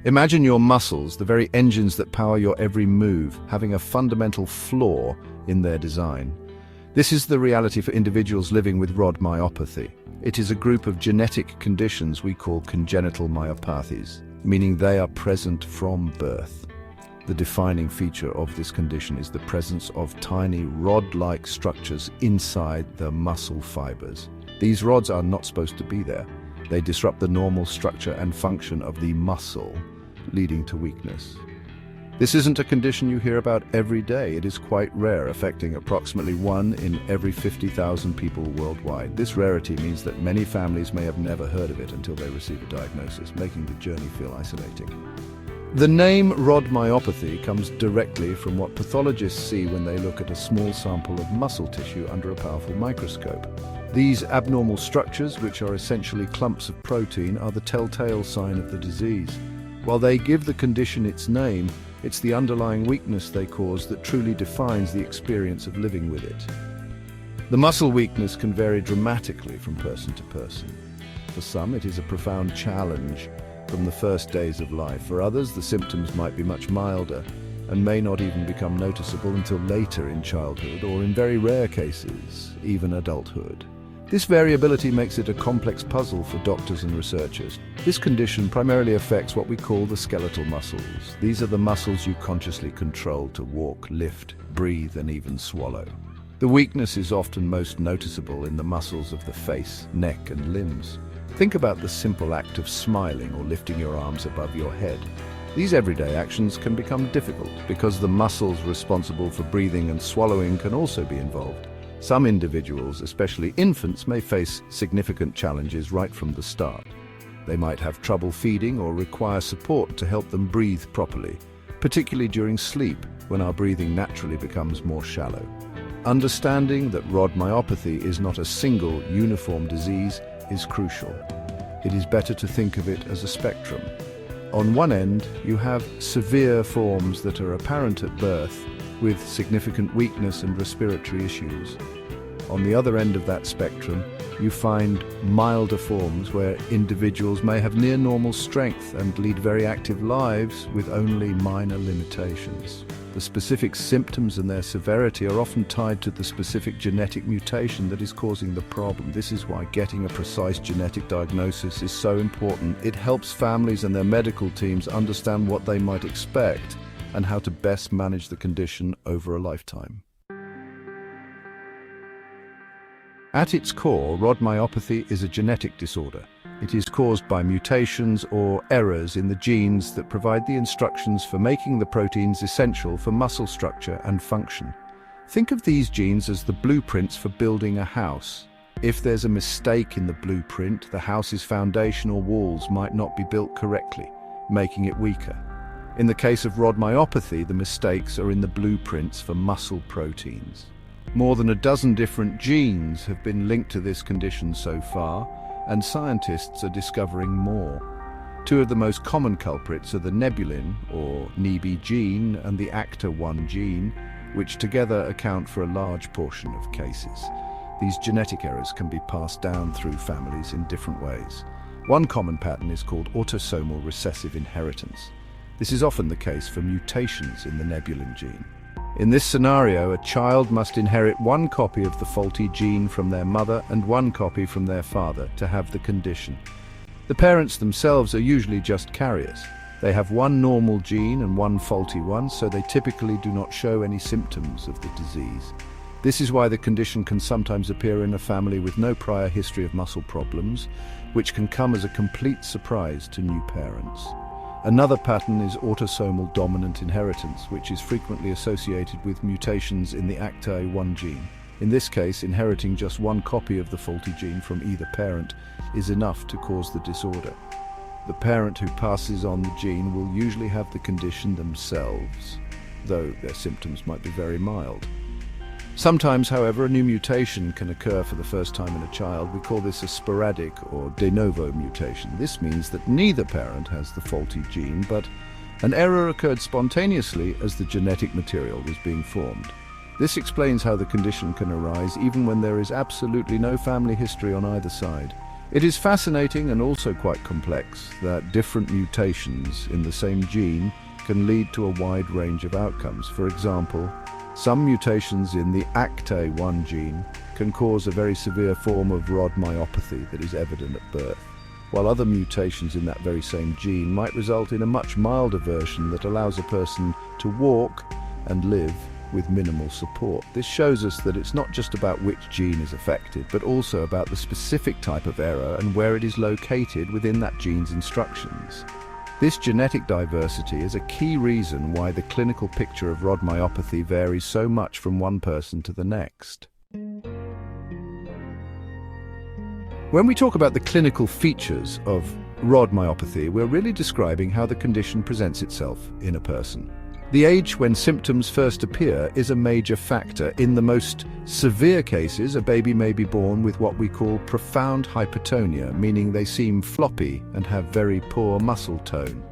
Imagine your muscles, the very engines that power your every move, having a fundamental flaw in their design. This is the reality for individuals living with rod myopathy. It is a group of genetic conditions we call congenital myopathies, meaning they are present from birth. The defining feature of this condition is the presence of tiny rod-like structures inside the muscle fibers. These rods are not supposed to be there. They disrupt the normal structure and function of the muscle, leading to weakness. This isn't a condition you hear about every day. It is quite rare, affecting approximately 1 in every 50,000 people worldwide. This rarity means that many families may have never heard of it until they receive a diagnosis, making the journey feel isolating. The name rod myopathy comes directly from what pathologists see when they look at a small sample of muscle tissue under a powerful microscope. These abnormal structures, which are essentially clumps of protein, are the telltale sign of the disease. While they give the condition its name, it's the underlying weakness they cause that truly defines the experience of living with it. The muscle weakness can vary dramatically from person to person. For some, it is a profound challenge from the first days of life. For others, the symptoms might be much milder and may not even become noticeable until later in childhood, or in very rare cases, even adulthood. This variability makes it a complex puzzle for doctors and researchers. This condition primarily affects what we call the skeletal muscles. These are the muscles you consciously control to walk, lift, breathe, and even swallow. The weakness is often most noticeable in the muscles of the face, neck, and limbs. Think about the simple act of smiling or lifting your arms above your head. These everyday actions can become difficult because the muscles responsible for breathing and swallowing can also be involved. Some individuals, especially infants, may face significant challenges right from the start. They might have trouble feeding or require support to help them breathe properly, particularly during sleep, when our breathing naturally becomes more shallow. Understanding that rod myopathy is not a single, uniform disease is crucial. It is better to think of it as a spectrum. On one end, you have severe forms that are apparent at birth, with significant weakness and respiratory issues. On the other end of that spectrum, you find milder forms where individuals may have near normal strength and lead very active lives with only minor limitations. The specific symptoms and their severity are often tied to the specific genetic mutation that is causing the problem. This is why getting a precise genetic diagnosis is so important. It helps families and their medical teams understand what they might expect and how to best manage the condition over a lifetime. At its core, rod myopathy is a genetic disorder. It is caused by mutations or errors in the genes that provide the instructions for making the proteins essential for muscle structure and function. Think of these genes as the blueprints for building a house. If there's a mistake in the blueprint, the house's foundation or walls might not be built correctly, making it weaker. In the case of rod myopathy, the mistakes are in the blueprints for muscle proteins. More than a dozen different genes have been linked to this condition so far, and scientists are discovering more. Two of the most common culprits are the nebulin, or NEB gene, and the ACTA1 gene, which together account for a large portion of cases. These genetic errors can be passed down through families in different ways. One common pattern is called autosomal recessive inheritance. This is often the case for mutations in the nebulin gene. In this scenario, a child must inherit one copy of the faulty gene from their mother and one copy from their father to have the condition. The parents themselves are usually just carriers. They have one normal gene and one faulty one, so they typically do not show any symptoms of the disease. This is why the condition can sometimes appear in a family with no prior history of muscle problems, which can come as a complete surprise to new parents. Another pattern is autosomal dominant inheritance, which is frequently associated with mutations in the ACTA1 gene. In this case, inheriting just one copy of the faulty gene from either parent is enough to cause the disorder. The parent who passes on the gene will usually have the condition themselves, though their symptoms might be very mild. Sometimes, however, a new mutation can occur for the first time in a child. We call this a sporadic or de novo mutation. This means that neither parent has the faulty gene, but an error occurred spontaneously as the genetic material was being formed. This explains how the condition can arise even when there is absolutely no family history on either side. It is fascinating and also quite complex that different mutations in the same gene can lead to a wide range of outcomes. For example, some mutations in the ACTA1 gene can cause a very severe form of rod myopathy that is evident at birth, while other mutations in that very same gene might result in a much milder version that allows a person to walk and live with minimal support. This shows us that it's not just about which gene is affected, but also about the specific type of error and where it is located within that gene's instructions. This genetic diversity is a key reason why the clinical picture of rod myopathy varies so much from one person to the next. When we talk about the clinical features of rod myopathy, we're really describing how the condition presents itself in a person. The age when symptoms first appear is a major factor. In the most severe cases, a baby may be born with what we call profound hypertonia, meaning they seem floppy and have very poor muscle tone.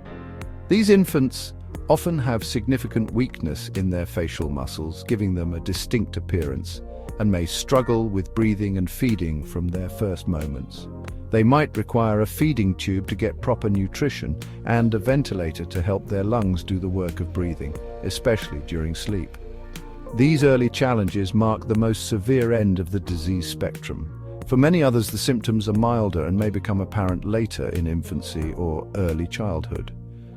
These infants often have significant weakness in their facial muscles, giving them a distinct appearance, and may struggle with breathing and feeding from their first moments. They might require a feeding tube to get proper nutrition and a ventilator to help their lungs do the work of breathing, especially during sleep. These early challenges mark the most severe end of the disease spectrum. For many others, the symptoms are milder and may become apparent later in infancy or early childhood.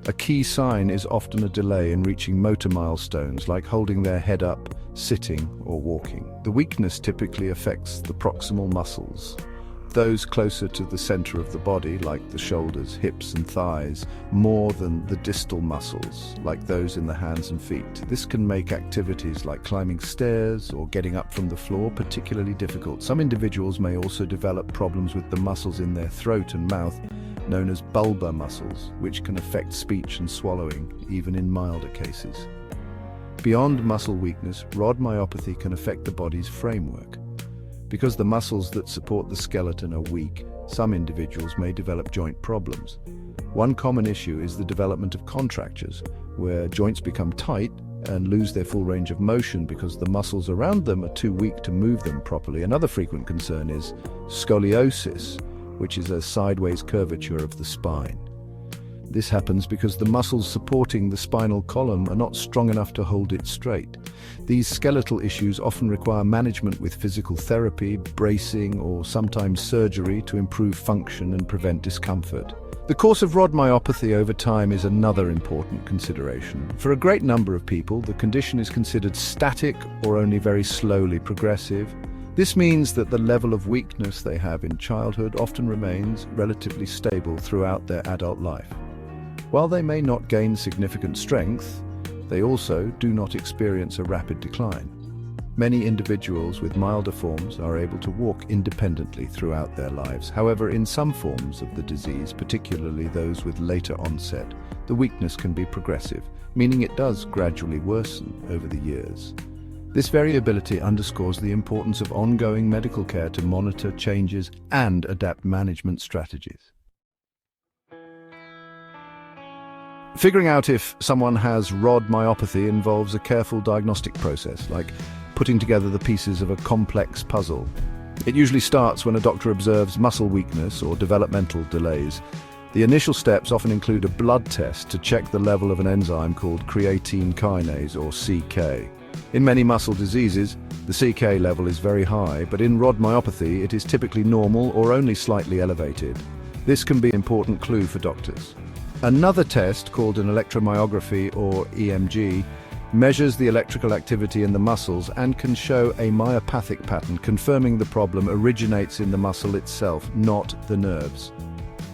A key sign is often a delay in reaching motor milestones, like holding their head up, sitting, or walking. The weakness typically affects the proximal muscles, those closer to the center of the body, like the shoulders, hips, and thighs, more than the distal muscles, like those in the hands and feet. This can make activities like climbing stairs or getting up from the floor particularly difficult. Some individuals may also develop problems with the muscles in their throat and mouth, known as bulbar muscles, which can affect speech and swallowing, even in milder cases. Beyond muscle weakness, rod myopathy can affect the body's framework. Because the muscles that support the skeleton are weak, some individuals may develop joint problems. One common issue is the development of contractures, where joints become tight and lose their full range of motion because the muscles around them are too weak to move them properly. Another frequent concern is scoliosis, which is a sideways curvature of the spine. This happens because the muscles supporting the spinal column are not strong enough to hold it straight. These skeletal issues often require management with physical therapy, bracing, or sometimes surgery to improve function and prevent discomfort. The course of rod myopathy over time is another important consideration. For a great number of people, the condition is considered static or only very slowly progressive. This means that the level of weakness they have in childhood often remains relatively stable throughout their adult life. While they may not gain significant strength, they also do not experience a rapid decline. Many individuals with milder forms are able to walk independently throughout their lives. However, in some forms of the disease, particularly those with later onset, the weakness can be progressive, meaning it does gradually worsen over the years. This variability underscores the importance of ongoing medical care to monitor changes and adapt management strategies. Figuring out if someone has rod myopathy involves a careful diagnostic process, like putting together the pieces of a complex puzzle. It usually starts when a doctor observes muscle weakness or developmental delays. The initial steps often include a blood test to check the level of an enzyme called creatine kinase, or CK. In many muscle diseases, the CK level is very high, but in rod myopathy it is typically normal or only slightly elevated. This can be an important clue for doctors. Another test, called an electromyography or EMG, measures the electrical activity in the muscles and can show a myopathic pattern, confirming the problem originates in the muscle itself, not the nerves.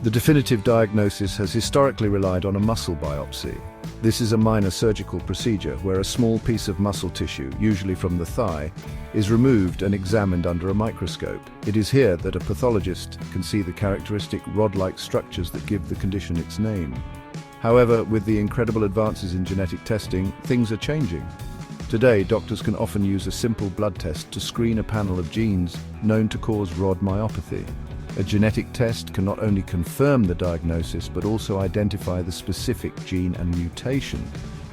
The definitive diagnosis has historically relied on a muscle biopsy. This is a minor surgical procedure where a small piece of muscle tissue, usually from the thigh, is removed and examined under a microscope. It is here that a pathologist can see the characteristic rod-like structures that give the condition its name. However, with the incredible advances in genetic testing, things are changing. Today, doctors can often use a simple blood test to screen a panel of genes known to cause rod myopathy. A genetic test can not only confirm the diagnosis, but also identify the specific gene and mutation,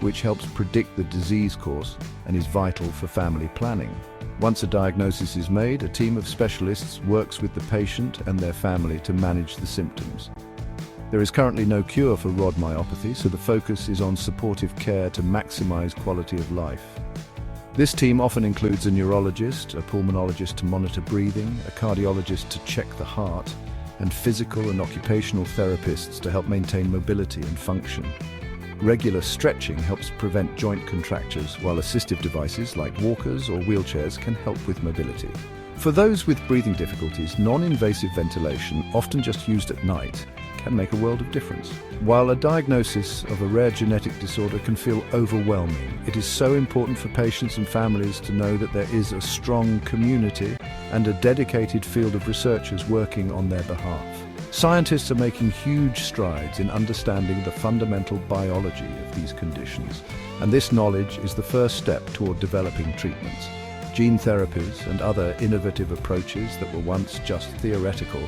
which helps predict the disease course and is vital for family planning. Once a diagnosis is made, a team of specialists works with the patient and their family to manage the symptoms. There is currently no cure for rod myopathy, so the focus is on supportive care to maximize quality of life. This team often includes a neurologist, a pulmonologist to monitor breathing, a cardiologist to check the heart, and physical and occupational therapists to help maintain mobility and function. Regular stretching helps prevent joint contractures, while assistive devices like walkers or wheelchairs can help with mobility. For those with breathing difficulties, non-invasive ventilation, often just used at night, can make a world of difference. While a diagnosis of a rare genetic disorder can feel overwhelming, it is so important for patients and families to know that there is a strong community and a dedicated field of researchers working on their behalf. Scientists are making huge strides in understanding the fundamental biology of these conditions, and this knowledge is the first step toward developing treatments. Gene therapies and other innovative approaches that were once just theoretical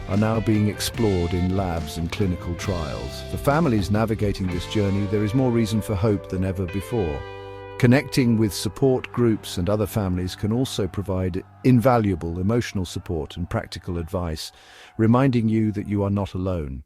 are now being explored in labs and clinical trials. For families navigating this journey, there is more reason for hope than ever before. Connecting with support groups and other families can also provide invaluable emotional support and practical advice, reminding you that you are not alone.